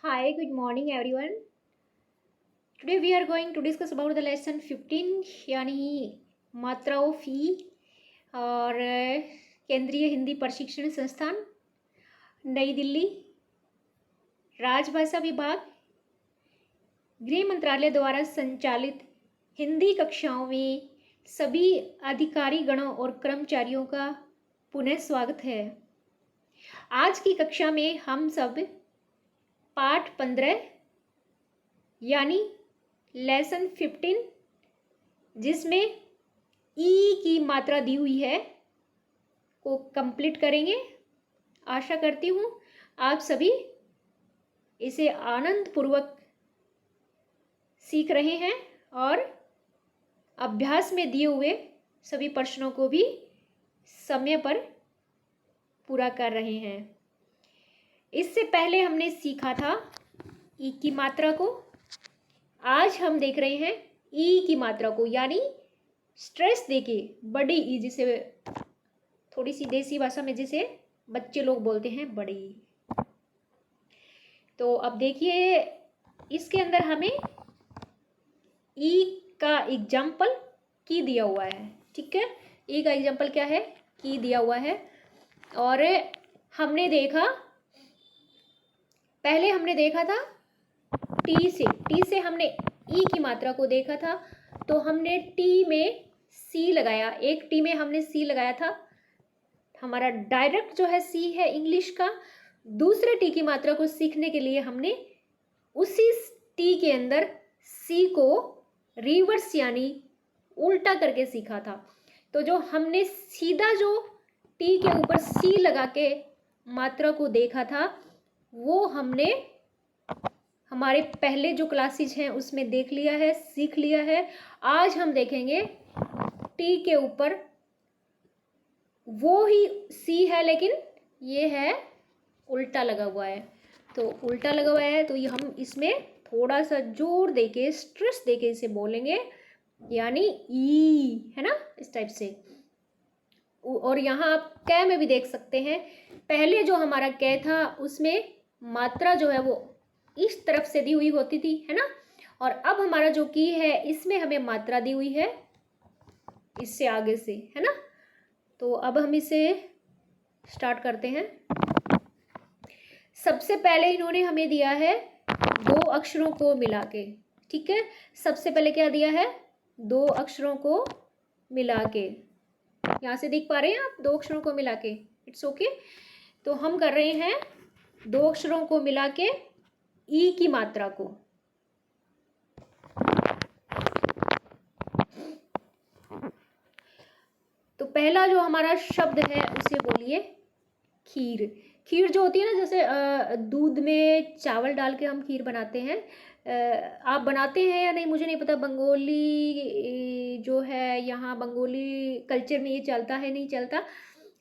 Hi, good morning everyone. Today we are going to discuss about the lesson 15 यानी मात्राओं फी और केंद्रीय हिंदी प्रशिक्षण संस्थान नई दिल्ली राजभाषा विभाग गृह मंत्रालय द्वारा संचालित हिंदी कक्षाओं में सभी अधिकारी गणों और कर्मचारियों का पुनः स्वागत है। आज की कक्षा में हम सब पाठ 15 यानी लेसन 15 जिसमें ई की मात्रा दी हुई है को कंप्लीट करेंगे। आशा करती हूँ आप सभी इसे आनंद पूर्वक सीख रहे हैं और अभ्यास में दिए हुए सभी प्रश्नों को भी समय पर पूरा कर रहे हैं। इससे पहले हमने सीखा था ई की मात्रा को। आज हम देख रहे हैं ई की मात्रा को यानी स्ट्रेस देके बड़ी ई, जिसे थोड़ी सी देसी भाषा में जिसे बच्चे लोग बोलते हैं बड़ी। तो अब देखिए इसके अंदर हमें ई का एग्जाम्पल की दिया हुआ है। ठीक है, ई का एग्जाम्पल क्या है, की दिया हुआ है। और हमने देखा, पहले हमने देखा था टी से हमने ई की मात्रा को देखा था। तो हमने टी में सी लगाया, एक टी में हमने सी लगाया था। हमारा डायरेक्ट जो है सी है इंग्लिश का। दूसरे टी की मात्रा को सीखने के लिए हमने उसी टी के अंदर सी को रिवर्स यानी उल्टा करके सीखा था। तो जो हमने सीधा जो टी के ऊपर सी लगा के मात्रा को देखा था वो हमने हमारे पहले जो क्लासेज हैं उसमें देख लिया है, सीख लिया है। आज हम देखेंगे टी के ऊपर वो ही सी है लेकिन ये है उल्टा लगा हुआ है। तो उल्टा लगा हुआ है तो ये हम इसमें थोड़ा सा जोर देके स्ट्रेस देके इसे बोलेंगे यानी ई, है ना, इस टाइप से। और यहाँ आप कै में भी देख सकते हैं, पहले जो हमारा कै था उसमें मात्रा जो है वो इस तरफ से दी हुई होती थी, है ना। और अब हमारा जो की है इसमें हमें मात्रा दी हुई है इससे आगे से, है ना। तो अब हम इसे स्टार्ट करते हैं। सबसे पहले इन्होंने हमें दिया है दो अक्षरों को मिला के। ठीक है, सबसे पहले क्या दिया है, दो अक्षरों को मिला के। यहाँ से देख पा रहे हैं आप, दो अक्षरों को मिला के, इट्स ओके। तो हम कर रहे हैं दो अक्षरों को मिला के ई की मात्रा को। तो पहला जो हमारा शब्द है उसे बोलिए खीर। खीर जो होती है ना, जैसे दूध में चावल डाल के हम खीर बनाते हैं। आप बनाते हैं या नहीं मुझे नहीं पता, बंगाली जो है यहाँ बंगाली कल्चर में ये चलता है नहीं चलता।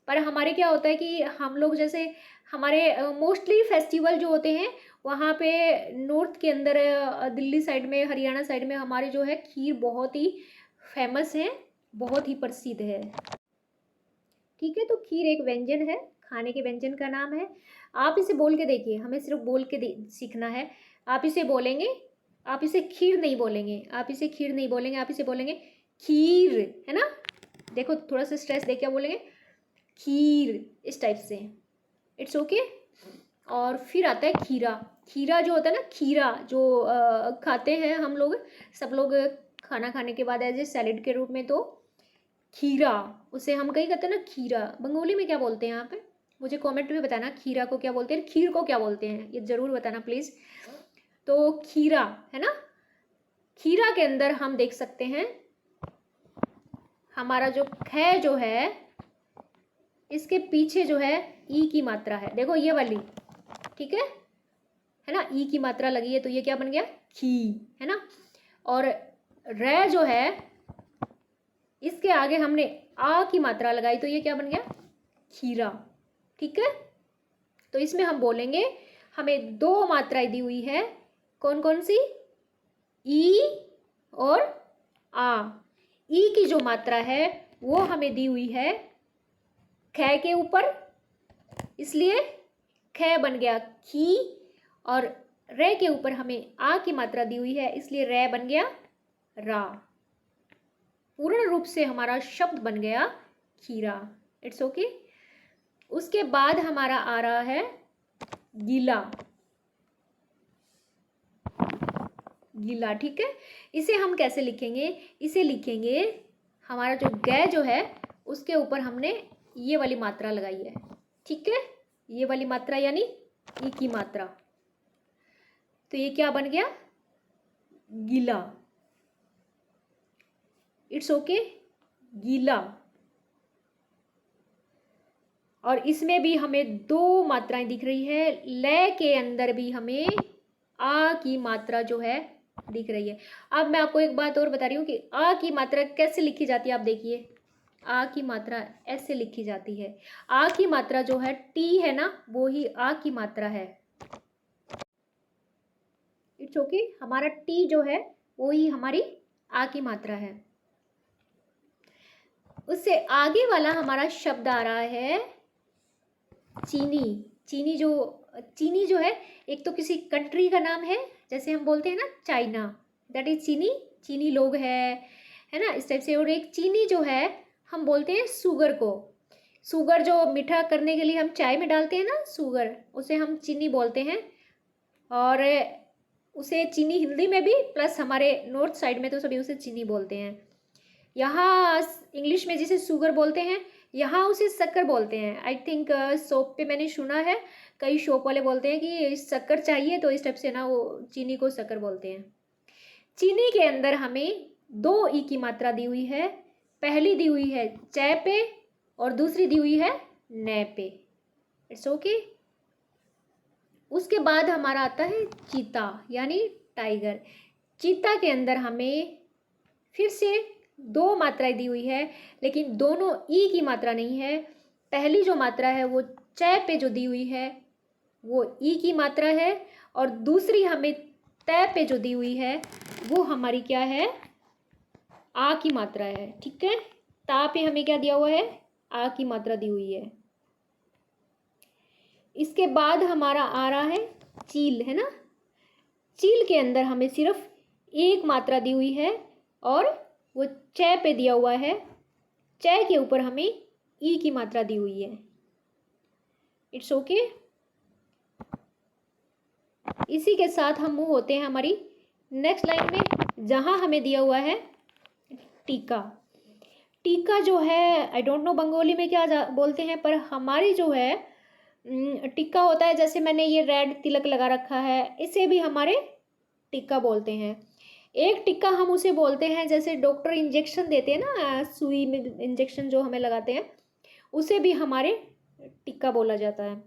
पर हमारे क्या होता है कि हम लोग जैसे हमारे मोस्टली फेस्टिवल जो होते हैं वहाँ पे नॉर्थ के अंदर दिल्ली साइड में, हरियाणा साइड में हमारे जो है खीर बहुत ही फेमस है, बहुत ही प्रसिद्ध है। ठीक है, तो खीर एक व्यंजन है, खाने के व्यंजन का नाम है। आप इसे बोल के देखिए, हमें सिर्फ बोल के सीखना है। आप इसे बोलेंगे, आप इसे खीर नहीं बोलेंगे, आप इसे खीर नहीं बोलेंगे, आप इसे बोलेंगे खीर, है ना। देखो थोड़ा सा स्ट्रेस दे के बोलेंगे खीर, इस टाइप से, इट्स ओके। और फिर आता है खीरा। खीरा जो होता है ना, खीरा जो खाते हैं हम लोग, सब लोग खाना खाने के बाद एज ए सैलेड के रूप में। तो खीरा, उसे हम कहीं कहते हैं ना खीरा, बंगाली में क्या बोलते हैं यहाँ पे, मुझे कमेंट में बताना खीरा को क्या बोलते हैं, खीर को क्या बोलते हैं, ये ज़रूर बताना प्लीज़। तो खीरा, है ना। खीरा के अंदर हम देख सकते हैं हमारा जो ख जो है इसके पीछे जो है ई की मात्रा है, देखो ये वाली, ठीक है ना, ई की मात्रा लगी है तो ये क्या बन गया, खी, है ना। और रे जो है इसके आगे हमने आ की मात्रा लगाई तो ये क्या बन गया, खीरा। ठीक है, तो इसमें हम बोलेंगे, हमें दो मात्राएं दी हुई है, कौन कौन सी, ई और आ। ई की जो मात्रा है वो हमें दी हुई है ख के ऊपर, इसलिए ख बन गया खी, और रे के ऊपर हमें आ की मात्रा दी हुई है, इसलिए रे बन गया रा। पूर्ण रूप से हमारा शब्द बन गया खीरा। It's okay. उसके बाद हमारा आ रहा है गीला। गीला, ठीक है। इसे हम कैसे लिखेंगे? इसे लिखेंगे, हमारा जो ग जो है उसके ऊपर हमने ये वाली मात्रा लगाई है, ठीक है। ये वाली मात्रा यानी ई की मात्रा, तो ये क्या बन गया? गीला। इट्स ओके, गीला। और इसमें भी हमें दो मात्राएं दिख रही है। ल के अंदर भी हमें आ की मात्रा जो है दिख रही है। अब मैं आपको एक बात और बता रही हूँ कि आ की मात्रा कैसे लिखी जाती है। आप देखिए, आ की मात्रा ऐसे लिखी जाती है। आ की मात्रा जो है टी है ना, वो ही आ की मात्रा है। इट्स ओके, हमारा टी जो है वो ही हमारी आ की मात्रा है। उससे आगे वाला हमारा शब्द आ रहा है चीनी। चीनी जो है, एक तो किसी कंट्री का नाम है, जैसे हम बोलते हैं ना चाइना, दैट इज चीनी। चीनी लोग है ना, इस टाइप से। और एक चीनी जो है हम बोलते हैं शुगर को। शुगर जो मीठा करने के लिए हम चाय में डालते हैं ना, शुगर, उसे हम चीनी बोलते हैं। और उसे चीनी हिंदी में भी, प्लस हमारे नॉर्थ साइड में तो सभी उसे चीनी बोलते हैं। यहाँ इंग्लिश में जिसे शुगर बोलते हैं, यहाँ उसे शक्कर बोलते हैं। आई थिंक शॉप पे मैंने सुना है, कई शॉप वाले बोलते हैं कि शक्कर चाहिए, तो इस टाइप से ना वो चीनी को शक्कर बोलते हैं। चीनी के अंदर हमें दो ई की मात्रा दी हुई है। पहली दी हुई है च पे और दूसरी दी हुई है न पे। It's okay. उसके बाद हमारा आता है चीता यानी टाइगर। चीता के अंदर हमें फिर से दो मात्राएं दी हुई है, लेकिन दोनों ई की मात्रा नहीं है। पहली जो मात्रा है वो च पे जो दी हुई है वो ई की मात्रा है, और दूसरी हमें त पे जो दी हुई है वो हमारी क्या है? आ की मात्रा है, ठीक है। ता पे हमें क्या दिया हुआ है? आ की मात्रा दी हुई है। इसके बाद हमारा आ रहा है चील, है ना। चील के अंदर हमें सिर्फ एक मात्रा दी हुई है और वो च पे दिया हुआ है। च के ऊपर हमें ई की मात्रा दी हुई है। It's okay. इसी के साथ हम मूव होते हैं हमारी नेक्स्ट लाइन में, जहां हमें दिया हुआ है टीका। टीका जो है, आई डोंट नो बंगाली में क्या बोलते हैं, पर हमारी जो है टिक्का होता है। जैसे मैंने ये रेड तिलक लगा रखा है, इसे भी हमारे टिक्का बोलते हैं। एक टिक्का हम उसे बोलते हैं जैसे डॉक्टर इंजेक्शन देते हैं ना, सुई में इंजेक्शन जो हमें लगाते हैं, उसे भी हमारे टिक्का बोला जाता है।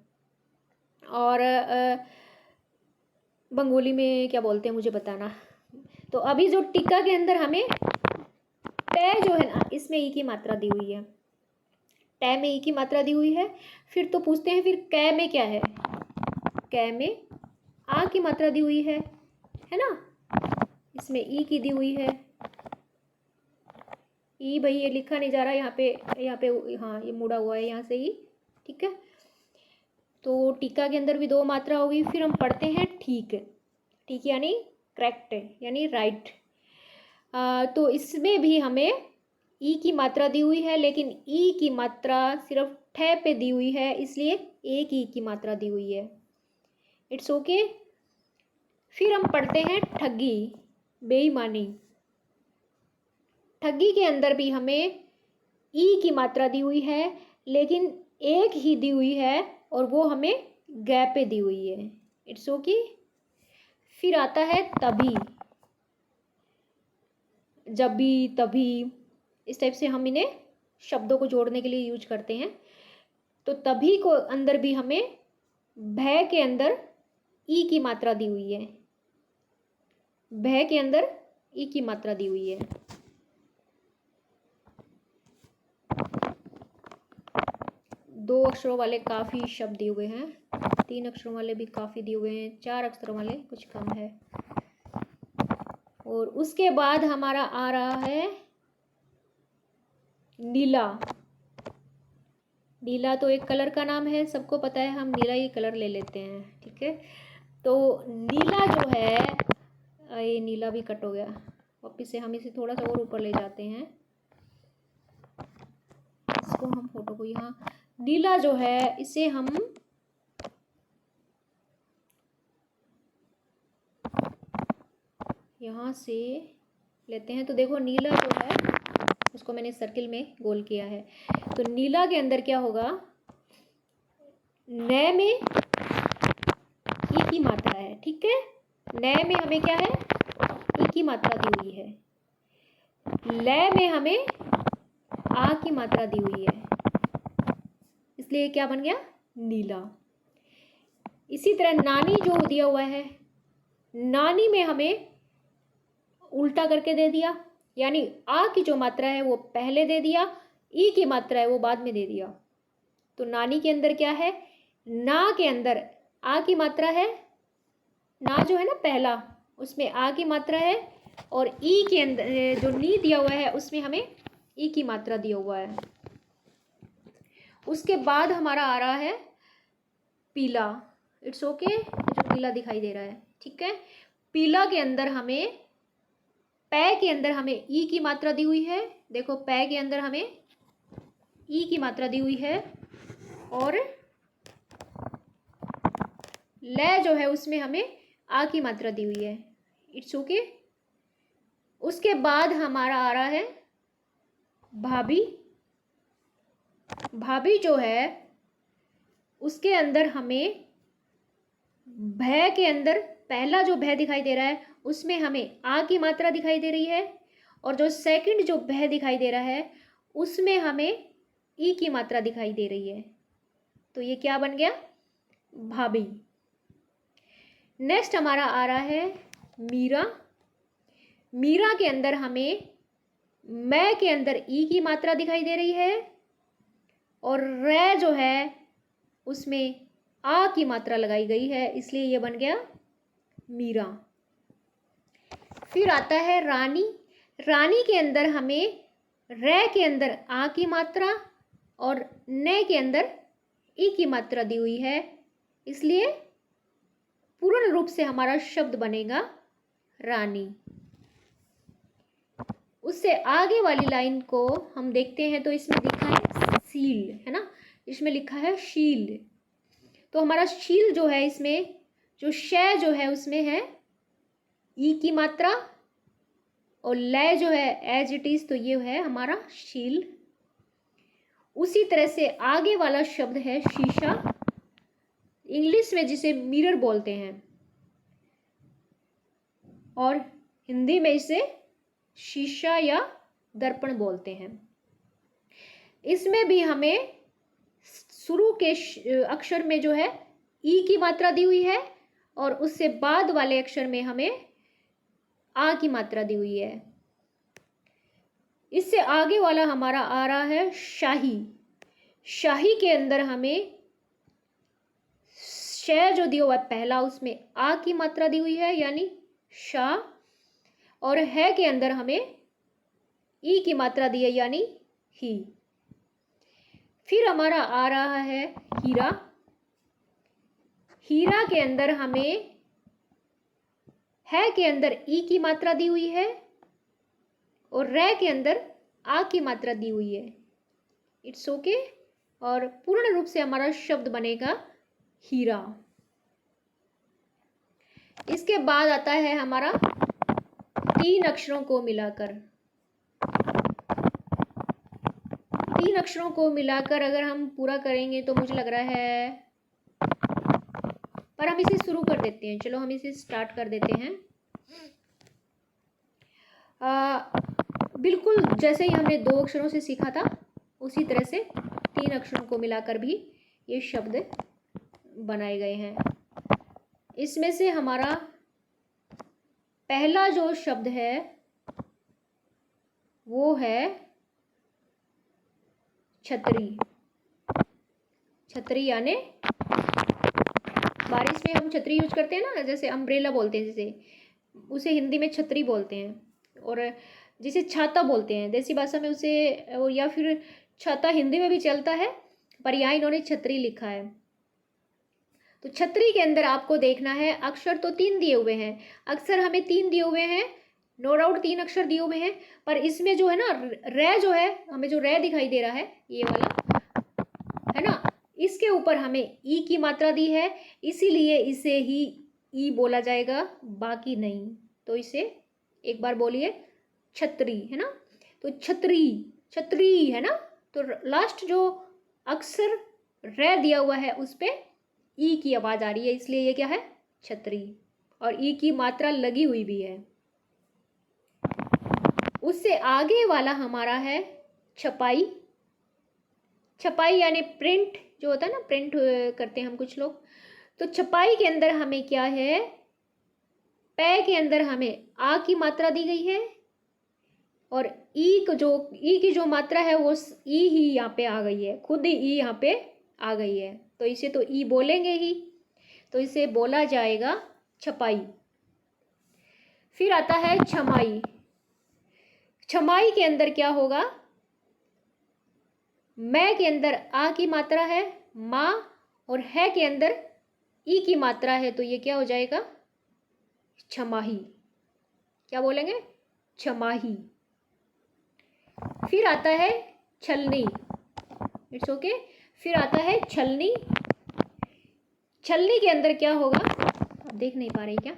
और बंगाली में क्या बोलते हैं मुझे बताना। तो अभी जो टिक्का के अंदर हमें ट जो है ना, इसमें ई की मात्रा दी हुई है। ट में ई की मात्रा दी हुई है। फिर तो पूछते हैं, फिर क में क्या है? क में आ की मात्रा दी हुई है ना। इसमें ई की दी हुई है। ई भाई ये लिखा नहीं जा रहा यहाँ पे, हाँ ये मुड़ा हुआ है यहाँ से ही, ठीक है। तो टीका के अंदर भी दो मात्रा होगी। फिर हम पढ़ते हैं ठीक। ठीक यानी करेक्ट यानी राइट। तो इसमें भी हमें ई की मात्रा दी हुई है, लेकिन ई की मात्रा सिर्फ ठ पे दी हुई है, इसलिए एक ई की मात्रा दी हुई है। It's okay. फिर हम पढ़ते हैं ठगी, बेईमानी। ठगी के अंदर भी हमें ई की मात्रा दी हुई है, लेकिन एक ही दी हुई है और वो हमें ग पे दी हुई है। It's okay. फिर आता है तभी, जब भी, तभी, इस टाइप से हम इन्हें शब्दों को जोड़ने के लिए यूज करते हैं। तो तभी को अंदर भी हमें भय के अंदर ई की मात्रा दी हुई है। भय के अंदर ई की मात्रा दी हुई है। दो अक्षरों वाले काफ़ी शब्द दिए हुए हैं, तीन अक्षरों वाले भी काफ़ी दिए हुए हैं, चार अक्षरों वाले कुछ कम है। और उसके बाद हमारा आ रहा है नीला। नीला तो एक कलर का नाम है, सबको पता है, हम नीला ही कलर ले लेते हैं, ठीक है। तो नीला जो है, ये नीला भी कट हो गया, वापिस से हम इसे थोड़ा सा और ऊपर ले जाते हैं, इसको हम फोटो को यहाँ, नीला जो है इसे हम यहाँ से लेते हैं। तो देखो नीला जो है उसको मैंने सर्किल में गोल किया है। तो नीला के अंदर क्या होगा, नए में ई की मात्रा है, ठीक है। नए में हमें क्या है, ई की मात्रा दी हुई है। लय में हमें आ की मात्रा दी हुई है, इसलिए क्या बन गया, नीला। इसी तरह नानी जो दिया हुआ है, नानी में हमें उल्टा करके दे दिया, यानी आ की जो मात्रा है वो पहले दे दिया, ई की मात्रा है वो बाद में दे दिया। तो नानी के अंदर क्या है, ना के अंदर आ की मात्रा है, ना जो है ना पहला, उसमें आ की मात्रा है, और ई के अंदर जो नी दिया हुआ है उसमें हमें ई की मात्रा दिया हुआ है। उसके बाद हमारा आ रहा है पीला। इट्स ओके, जो पीला दिखाई दे रहा है, ठीक है। पीला के अंदर हमें, पै के अंदर हमें ई की मात्रा दी हुई है। देखो पै के अंदर हमें ई की मात्रा दी हुई है, और लय जो है उसमें हमें आ की मात्रा दी हुई है। It's okay. उसके बाद हमारा आ रहा है भाभी। भाभी जो है उसके अंदर हमें भय के अंदर पहला जो भय दिखाई दे रहा है उसमें हमें आ की मात्रा दिखाई दे रही है, और जो सेकंड जो भय दिखाई दे रहा है उसमें हमें ई की मात्रा दिखाई दे रही है। तो ये क्या बन गया, भाभी। नेक्स्ट हमारा आ रहा है मीरा। मीरा के अंदर हमें मैं के अंदर ई की मात्रा दिखाई दे रही है, और रै जो है उसमें आ की मात्रा लगाई गई है, इसलिए ये बन गया मीरा। फिर आता है रानी। रानी के अंदर हमें रै के अंदर आ की मात्रा और नै के अंदर ई की मात्रा दी हुई है, इसलिए पूर्ण रूप से हमारा शब्द बनेगा रानी। उससे आगे वाली लाइन को हम देखते हैं तो इसमें लिखा है सील, है ना, इसमें लिखा है शील। तो हमारा शील जो है, इसमें जो शय जो है उसमें है ई की मात्रा, और लय जो है एज इट इज, तो ये है हमारा शील। उसी तरह से आगे वाला शब्द है शीशा, इंग्लिश में जिसे मिरर बोलते हैं, और हिंदी में इसे शीशा या दर्पण बोलते हैं। इसमें भी हमें शुरू के अक्षर में जो है ई की मात्रा दी हुई है, और उससे बाद वाले अक्षर में हमें आ की मात्रा दी हुई है। इससे आगे वाला हमारा आ रहा है शाही। शाही के अंदर हमें शय जो दिया हुआ है पहला, उसमें आ की मात्रा दी हुई है, यानी शाह, और है के अंदर हमें ई की मात्रा दी है, यानी ही। फिर हमारा आ रहा है हीरा। हीरा के अंदर हमें है के अंदर ई की मात्रा दी हुई है, और रै के अंदर आ की मात्रा दी हुई है। It's okay. और पूर्ण रूप से हमारा शब्द बनेगा हीरा। इसके बाद आता है हमारा 3 अक्षरों को मिलाकर। 3 अक्षरों को मिलाकर अगर हम पूरा करेंगे तो मुझे लग रहा है, पर हम इसे शुरू कर देते हैं, चलो हम इसे स्टार्ट कर देते हैं। बिल्कुल जैसे ही हमने 2 अक्षरों से सीखा था उसी तरह से 3 अक्षरों को मिलाकर भी ये शब्द बनाए गए हैं। इसमें से हमारा पहला जो शब्द है वो है छतरी। छतरी यानी बारिश में हम छतरी यूज करते हैं ना, जैसे अम्ब्रेला बोलते हैं, जैसे उसे हिंदी में छतरी बोलते हैं, और जिसे छाता बोलते हैं देसी भाषा में उसे, और या फिर छाता हिंदी में भी चलता है, पर यहाँ इन्होंने छतरी लिखा है। तो छतरी के अंदर आपको देखना है, अक्षर तो 3 दिए हुए हैं, अक्षर हमें 3 दिए हुए हैं, नो डाउट 3 अक्षर दिए हुए हैं, पर इसमें जो है ना रे जो है, हमें जो रे दिखाई दे रहा है ये वाला, है ना, इसके ऊपर हमें ई की मात्रा दी है, इसीलिए इसे ही ई बोला जाएगा, बाकी नहीं। तो इसे एक बार बोलिए, छतरी, है ना। तो छतरी, छतरी, है ना। तो लास्ट जो अक्षर रे दिया हुआ है उस पे ई की आवाज आ रही है, इसलिए ये क्या है, छतरी, और ई की मात्रा लगी हुई भी है। उससे आगे वाला हमारा है छपाई। छपाई यानी प्रिंट जो होता है ना, प्रिंट करते हैं हम कुछ लोग। तो छपाई के अंदर हमें क्या है, पै के अंदर हमें आ की मात्रा दी गई है, और ई की जो मात्रा है वो ई ही यहाँ पे आ गई है, खुद ही ई यहाँ पे आ गई है, तो इसे तो ई बोलेंगे ही, तो इसे बोला जाएगा छपाई। फिर आता है छमाई। छमाई के अंदर क्या होगा, मैं के अंदर आ की मात्रा है, माँ, और है के अंदर ई की मात्रा है, तो ये क्या हो जाएगा, छमाही। क्या बोलेंगे, छमाही। फिर आता है छलनी, इट्स ओके। फिर आता है छलनी। छलनी के अंदर क्या होगा, आप देख नहीं पा रहे क्या,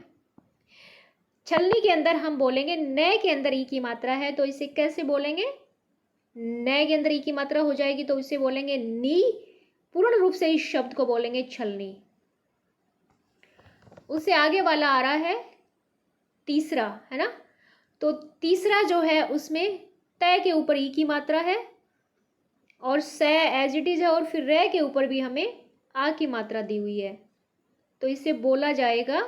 छलनी के अंदर हम बोलेंगे, न के अंदर ई की मात्रा है, तो इसे कैसे बोलेंगे, न के अंदर ई की मात्रा हो जाएगी तो इसे बोलेंगे नी, पूर्ण रूप से इस शब्द को बोलेंगे छलनी। उससे आगे वाला आ रहा है तीसरा, है ना। तो तीसरा जो है उसमें तय के ऊपर ई की मात्रा है, और से एज इट इज है, और फिर रे के ऊपर भी हमें आ की मात्रा दी हुई है, तो इसे बोला जाएगा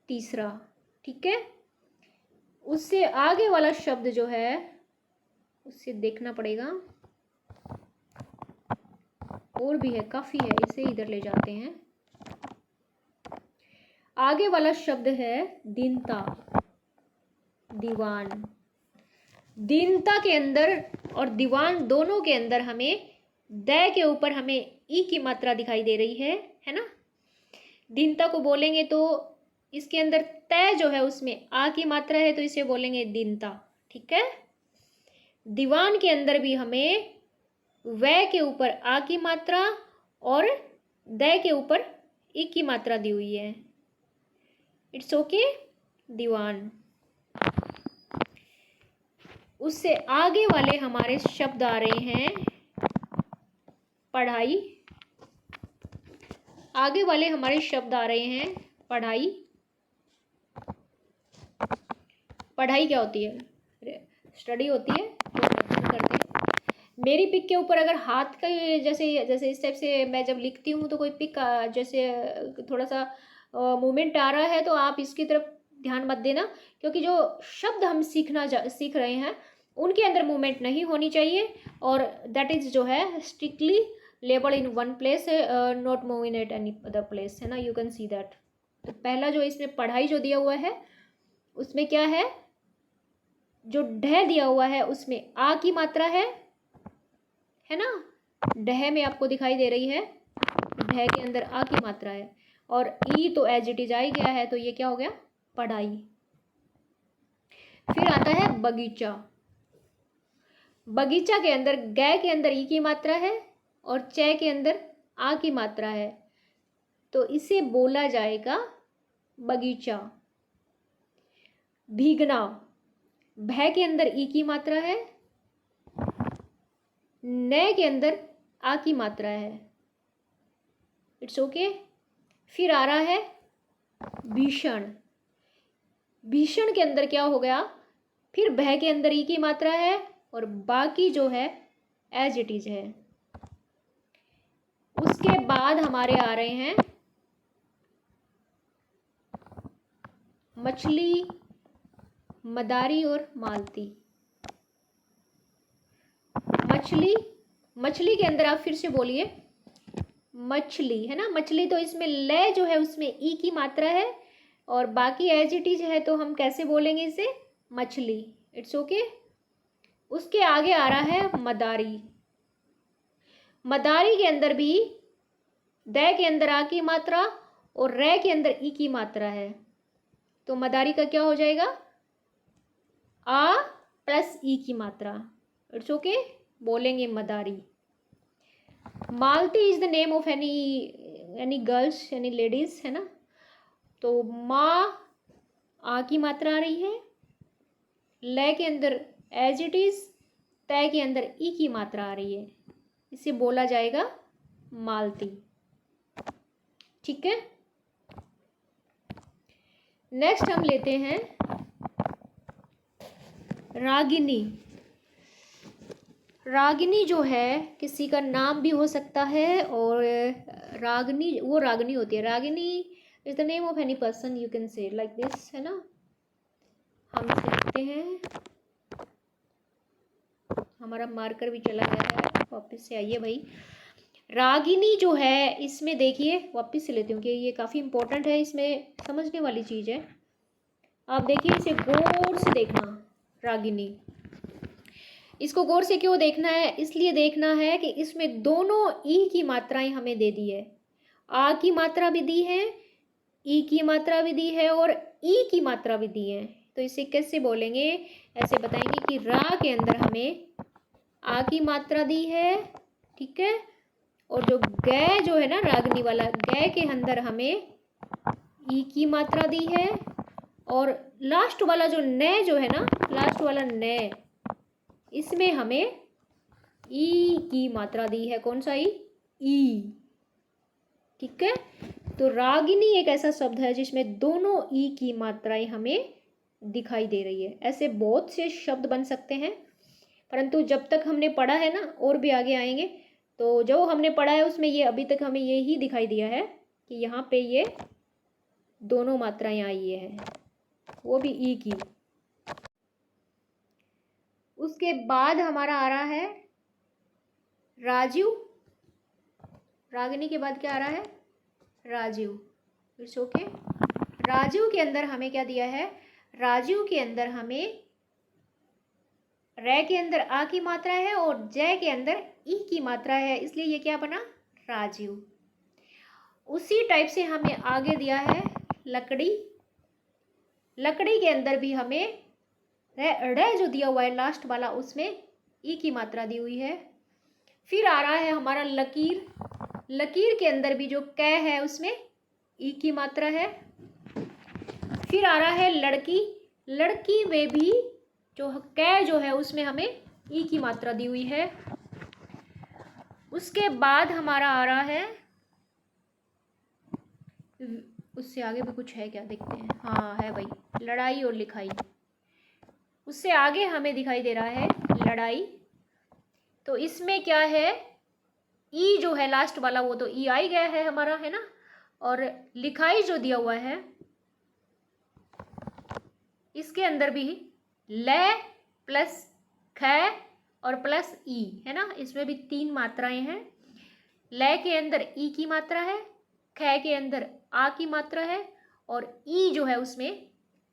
तीसरा, ठीक है। उससे आगे वाला शब्द जो है उससे देखना पड़ेगा, और भी है, काफी है, इसे इधर ले जाते हैं। आगे वाला शब्द है दीनता, दीवान। दीनता के अंदर और दीवान दोनों के अंदर हमें द के ऊपर हमें ई की मात्रा दिखाई दे रही है ना। दीनता को बोलेंगे तो इसके अंदर तय जो है उसमें आ की मात्रा है, तो इसे बोलेंगे दीनता, ठीक है। दीवान के अंदर भी हमें व के ऊपर आ की मात्रा और द के ऊपर ई की मात्रा दी हुई है, इट्स ओके, दीवान। उससे आगे वाले हमारे शब्द आ रहे हैं पढ़ाई। आगे वाले हमारे शब्द आ रहे हैं पढ़ाई। पढ़ाई क्या होती है, स्टडी होती है, तो करते हैं। मेरी पिक के ऊपर अगर हाथ का जैसे जैसे इस टाइप से मैं जब लिखती हूँ तो कोई पिक जैसे थोड़ा सा मूवमेंट आ रहा है, तो आप इसकी तरफ ध्यान मत देना, क्योंकि जो शब्द हम सीख रहे हैं उनके अंदर मूवमेंट नहीं होनी चाहिए, और दैट इज जो है strictly label in one place, not move in at any other place, है ना, यू कैन सी दैट। तो पहला जो इसमें पढ़ाई जो दिया हुआ है उसमें क्या है, जो ढह दिया हुआ है उसमें आ की मात्रा है ना, ढह में आपको दिखाई दे रही है, ढह के अंदर आ की मात्रा है, और ई तो एज इट इज आ ही गया है, तो ये क्या हो गया, पढ़ाई। फिर आता है बगीचा। बगीचा के अंदर ग के अंदर ई की मात्रा है और च के अंदर आ की मात्रा है, तो इसे बोला जाएगा बगीचा। भीगना, भय के अंदर ई की मात्रा है, न के अंदर आ की मात्रा है, इट्स ओके। फिर आ रहा है भीषण। भीषण के अंदर क्या हो गया, फिर भय के अंदर ई की मात्रा है और बाकी जो है एज इट इज है। उसके बाद हमारे आ रहे हैं मछली, मदारी और मालती। मछली, मछली के अंदर आप फिर से बोलिए मछली, है ना। मछली तो इसमें ले जो है उसमें ई की मात्रा है और बाकी एज इट इज है, तो हम कैसे बोलेंगे इसे, मछली, इट्स ओके। उसके आगे आ रहा है मदारी। मदारी के अंदर भी द के अंदर आ की मात्रा और रे के अंदर ई की मात्रा है, तो मदारी का क्या हो जाएगा? आ प्लस ई की मात्रा। इट्स ओके, बोलेंगे मदारी। Malti is the name of any girls, any ladies, है ना। तो माँ आ की मात्रा आ रही है, ले के अंदर एज इट इज, तय के अंदर ई की मात्रा आ रही है, इसे बोला जाएगा मालती। ठीक है। नेक्स्ट हम लेते हैं रागिनी। रागिनी जो है किसी का नाम भी हो सकता है, और रागिनी वो रागिनी होती है। Ragini is the name of any person, you can say like this, है ना। हम इसे लिखते हैं, हमारा मार्कर भी चला गया है, वापस से आइए भाई। रागिनी जो है, इसमें देखिए, वापस से लेती हूँ कि ये काफ़ी इंपॉर्टेंट है, इसमें समझने वाली चीज़ है। आप देखिए, इसे गौर से देखना। रागिनी, इसको गौर से क्यों देखना है? इसलिए देखना है कि इसमें दोनों ई की मात्राएं हमें दे दी है। आ की मात्रा भी दी है, ई की मात्रा भी दी है, और ई की मात्रा भी दी है। तो इसे कैसे बोलेंगे? ऐसे बताएंगे कि रा के अंदर हमें आ की मात्रा दी है, ठीक है, और जो ग जो है ना रागनी वाला, ग के अंदर हमें ई की मात्रा दी है, और लास्ट वाला जो न जो है ना, लास्ट वाला न, इसमें हमें ई की मात्रा दी है। कौन सा ई? ठीक है। तो रागिनी एक ऐसा शब्द है जिसमें दोनों ई की मात्राएं हमें दिखाई दे रही है। ऐसे बहुत से शब्द बन सकते हैं, परंतु जब तक हमने पढ़ा है ना, और भी आगे आएंगे, तो जो हमने पढ़ा है उसमें ये अभी तक हमें ये ही दिखाई दिया है कि यहाँ पे ये दोनों मात्राएं आई है, वो भी ई की। उसके बाद हमारा आ रहा है राजीव। रागिनी के बाद क्या आ रहा है? राजीव। It's okay. राजीव के अंदर हमें क्या दिया है? राजीव के अंदर हमें रे के अंदर आ की मात्रा है और जय के अंदर ई की मात्रा है, इसलिए ये क्या बना? राजीव। उसी टाइप से हमें आगे दिया है लकड़ी। लकड़ी के अंदर भी हमें रे जो दिया हुआ है लास्ट वाला, उसमें ई की मात्रा दी हुई है। फिर आ रहा है हमारा लकीर। लकीर के अंदर भी जो कै है उसमें ई की मात्रा है। फिर आ रहा है लड़की। लड़की में भी जो कै जो है उसमें हमें ई की मात्रा दी हुई है। उसके बाद हमारा आ रहा है, उससे आगे भी कुछ है क्या, देखते हैं। हाँ है भाई, लड़ाई और लिखाई। उससे आगे हमें दिखाई दे रहा है लड़ाई। तो इसमें क्या है? ई जो है लास्ट वाला, वो तो ई आई गया है हमारा, है ना। और लिखाई जो दिया हुआ है, इसके अंदर भी ल प्लस ख और प्लस ई, है ना। इसमें भी 3 मात्राएं हैं। ल के अंदर ई की मात्रा है, ख के अंदर आ की मात्रा है, और ई जो है उसमें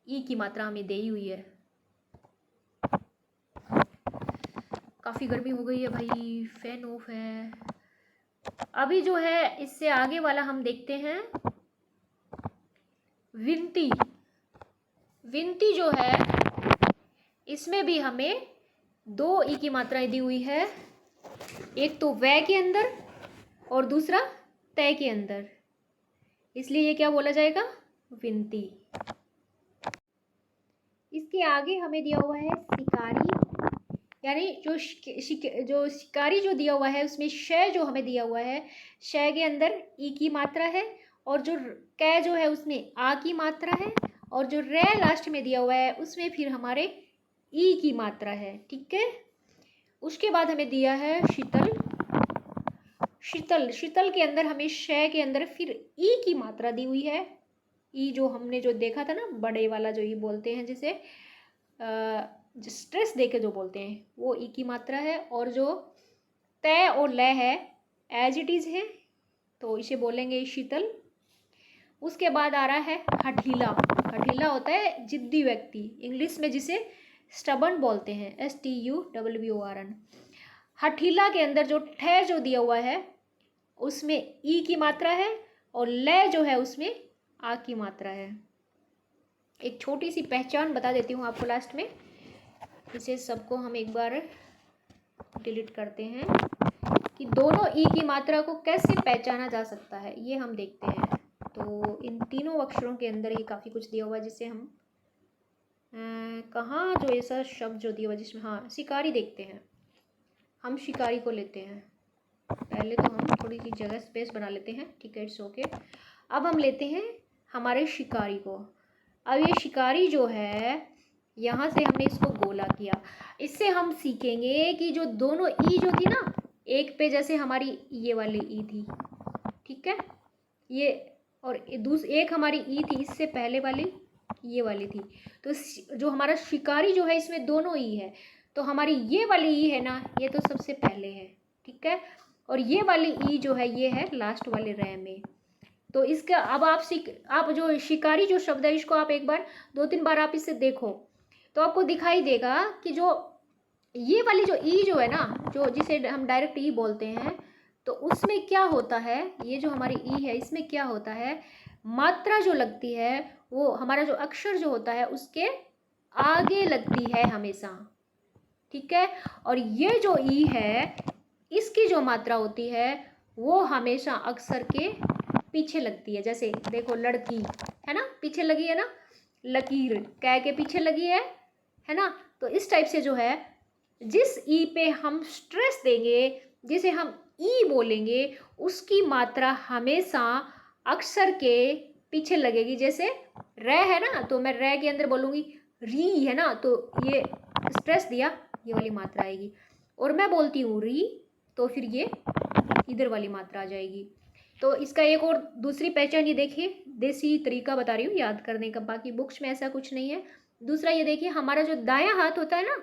ई की मात्रा हमें दी हुई है। काफ़ी गर्मी हो गई है भाई, फैन ऑफ है। अभी जो है इससे आगे वाला हम देखते हैं विनती। विनती जो है, इसमें भी हमें 2 ई की मात्राएं दी हुई है, एक तो वै के अंदर और दूसरा तय के अंदर, इसलिए ये क्या बोला जाएगा? विनती। इसके आगे हमें दिया हुआ है शिकारी, यानी जो शिकारी जो दिया हुआ है उसमें श जो हमें दिया हुआ है, श के अंदर ई की मात्रा है, और जो कै जो है उसमें आ की मात्रा है, और जो रे लास्ट में दिया हुआ है उसमें फिर हमारे ई की मात्रा है। ठीक है। उसके बाद हमें दिया है शीतल। शीतल, शीतल के अंदर हमें श के अंदर फिर ई की मात्रा दी हुई है। ई जो हमने जो देखा था ना, बड़े वाला जो ई बोलते हैं, जिसे स्ट्रेस देके जो बोलते हैं, वो ई की मात्रा है। और जो तय और लय है एज इट इज़ है, तो इसे बोलेंगे शीतल। उसके बाद आ रहा है हठीला। हठीला होता है जिद्दी व्यक्ति, इंग्लिश में जिसे स्टबर्न बोलते हैं, STUWORN। हठीला के अंदर जो ठ जो दिया हुआ है, उसमें ई की मात्रा है और ले जो है उसमें आ की मात्रा है। एक छोटी सी पहचान बता देती हूँ आपको लास्ट में, इसे सबको हम एक बार डिलीट करते हैं कि दोनों ई की मात्रा को कैसे पहचाना जा सकता है, ये हम देखते हैं। तो इन तीनों अक्षरों के अंदर ही काफ़ी कुछ दिया हुआ है, जिससे हम कहाँ जो ऐसा शब्द जो दिया हुआ जिसमें, हाँ शिकारी देखते हैं। हम शिकारी को लेते हैं, पहले तो हम थोड़ी सी जगह स्पेस बना लेते हैं, ठीक है, इट्स ओके। अब हम लेते हैं हमारे शिकारी को। अब ये शिकारी जो है, यहाँ से हमने इसको गोला किया। इससे हम सीखेंगे कि जो दोनों ई जो थी ना, एक पे जैसे हमारी ये वाली ई थी, ठीक है, ये, और एक हमारी ई थी इससे पहले वाली, ये वाली थी। तो जो हमारा शिकारी जो है इसमें दोनों ई है, तो हमारी ये वाली ई है ना, ये तो सबसे पहले है, ठीक है, और ये वाली ई जो है ये है लास्ट वाले रे में। तो इसका अब आप जो शिकारी जो शब्द है इसको आप एक बार 2-3 बार आप इसे देखो तो आपको दिखाई देगा कि जो ये वाली जो ई जो है ना, जो जिसे हम डायरेक्ट ई बोलते हैं, तो उसमें क्या होता है, ये जो हमारी ई है इसमें क्या होता है, मात्रा जो लगती है वो हमारा जो अक्षर जो होता है उसके आगे लगती है हमेशा, ठीक है। और ये जो ई है इसकी जो मात्रा होती है वो हमेशा अक्षर के पीछे लगती है। जैसे देखो लड़की है ना, पीछे लगी है ना, लकीर कै के पीछे लगी है ना। तो इस टाइप से जो है जिस ई पे हम स्ट्रेस देंगे, जिसे हम ई बोलेंगे, उसकी मात्रा हमेशा अक्षर के पीछे लगेगी। जैसे रे है ना, तो मैं रे के अंदर बोलूँगी री है ना, तो ये स्ट्रेस दिया, ये वाली मात्रा आएगी। और मैं बोलती हूँ री, तो फिर ये इधर वाली मात्रा आ जाएगी। तो इसका एक और दूसरी पहचान ये देखिए, देसी तरीका बता रही हूँ याद करने का, बाकी बुक्स में ऐसा कुछ नहीं है। दूसरा ये देखिए, हमारा जो दायां हाथ होता है ना,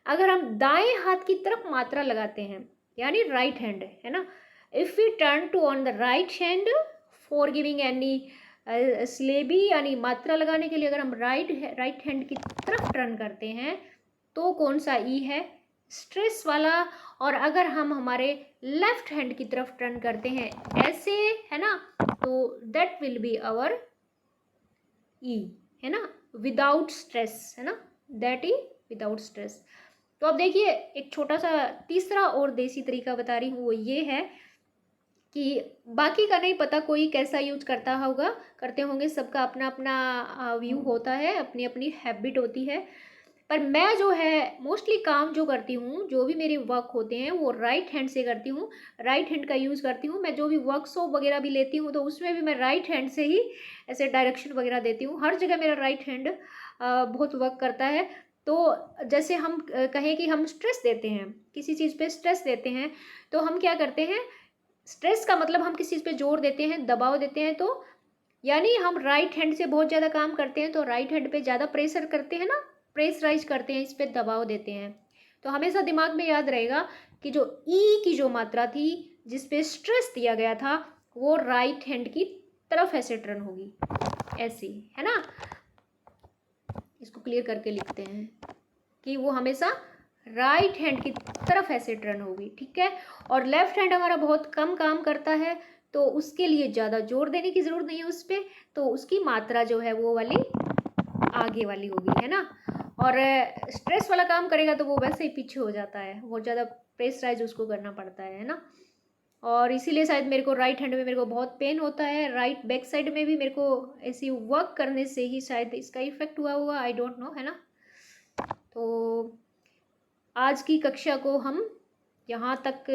अगर हम दाएं हाथ की तरफ मात्रा लगाते हैं, यानी राइट हैंड है ना, if we turn to on the right hand for giving any syllable, यानी मात्रा लगाने के लिए अगर हम राइट हैंड की तरफ टर्न करते हैं तो कौन सा ई है, स्ट्रेस वाला। और अगर हम हमारे लेफ्ट हैंड की तरफ टर्न करते हैं ऐसे है ना, तो दैट विल बी आवर ई, है ना, विदाउट स्ट्रेस, है ना, दैट इज विदाउट स्ट्रेस। तो अब देखिए एक छोटा सा तीसरा और देसी तरीका बता रही हूँ, वो ये है कि बाकी का नहीं पता कोई कैसा यूज करते होंगे, सबका अपना अपना व्यू होता है, अपनी अपनी हैबिट होती है। पर मैं जो है मोस्टली काम जो करती हूँ, जो भी मेरे वर्क होते हैं वो राइट हैंड से करती हूँ, राइट हैंड का यूज़ करती हूँ। मैं जो भी वर्कशॉप वगैरह भी लेती हूँ तो उसमें भी मैं राइट हैंड से ही ऐसे डायरेक्शन वगैरह देती हूँ। हर जगह मेरा राइट हैंड बहुत वर्क करता है। तो जैसे हम कहें कि हम स्ट्रेस देते हैं, किसी चीज़ पे स्ट्रेस देते हैं, तो हम क्या करते हैं, स्ट्रेस का मतलब हम किसी चीज़ पे जोर देते हैं, दबाव देते हैं, तो यानी हम राइट हैंड से बहुत ज़्यादा काम करते हैं, तो राइट हैंड पे ज़्यादा प्रेशर करते हैं ना, प्रेशराइज करते हैं, इस पर दबाव देते हैं। तो हमेशा दिमाग में याद रहेगा कि जो ई की जो मात्रा थी जिस पे स्ट्रेस दिया गया था वो राइट हैंड की तरफ ऐसे टर्न होगी, ऐसी, है ना। इसको क्लियर करके लिखते हैं कि वो हमेशा राइट हैंड की तरफ ऐसे टर्न होगी, ठीक है। और लेफ्ट हैंड हमारा बहुत कम काम करता है, तो उसके लिए ज़्यादा जोर देने की ज़रूरत नहीं है उस पर, तो उसकी मात्रा जो है वो वाली आगे वाली होगी, है ना। और स्ट्रेस वाला काम करेगा तो वो वैसे ही पीछे हो जाता है, बहुत ज़्यादा प्रेशराइज उसको करना पड़ता है ना। और इसीलिए शायद मेरे को राइट हैंड में मेरे को बहुत पेन होता है, राइट बैक साइड में भी मेरे को ऐसी वर्क करने से ही शायद इसका इफेक्ट हुआ हुआ, आई डोंट नो, है ना। तो आज की कक्षा को हम यहाँ तक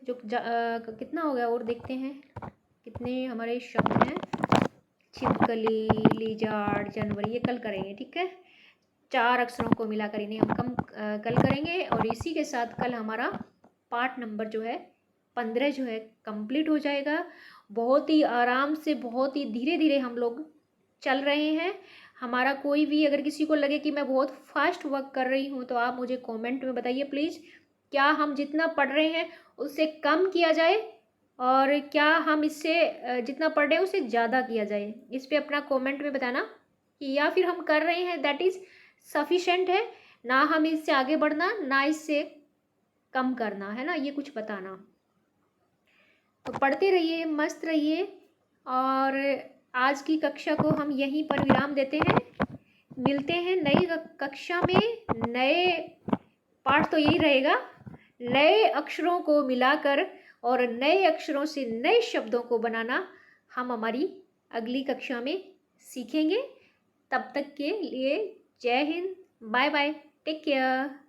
जो कितना हो गया और देखते हैं कितने हमारे शब्द हैं। छिपकली, लिजार्ड, जानवर, ये कल करेंगे, ठीक है। 4 अक्षरों को मिलाकर इन्हें हम कल करेंगे। और इसी के साथ कल हमारा पार्ट नंबर जो है 15 जो है कंप्लीट हो जाएगा। बहुत ही आराम से, बहुत ही धीरे धीरे हम लोग चल रहे हैं। हमारा कोई भी अगर किसी को लगे कि मैं बहुत फास्ट वर्क कर रही हूँ तो आप मुझे कमेंट में बताइए प्लीज़, क्या हम जितना पढ़ रहे हैं उससे कम किया जाए और क्या हम इससे जितना पढ़ रहे हैं उससे ज़्यादा किया जाए। इस पर अपना कमेंट में बताना कि या फिर हम कर रहे हैं दैट इज़ सफिशेंट है, ना हम इससे आगे बढ़ना ना इससे कम करना, है ना, ये कुछ बताना। तो पढ़ते रहिए, मस्त रहिए। और आज की कक्षा को हम यहीं पर विराम देते हैं। मिलते हैं नई कक्षा में। नए पाठ तो यही रहेगा, नए अक्षरों को मिलाकर और नए अक्षरों से नए शब्दों को बनाना हम हमारी अगली कक्षा में सीखेंगे। तब तक के लिए जय हिंद, बाय बाय, टेक केयर।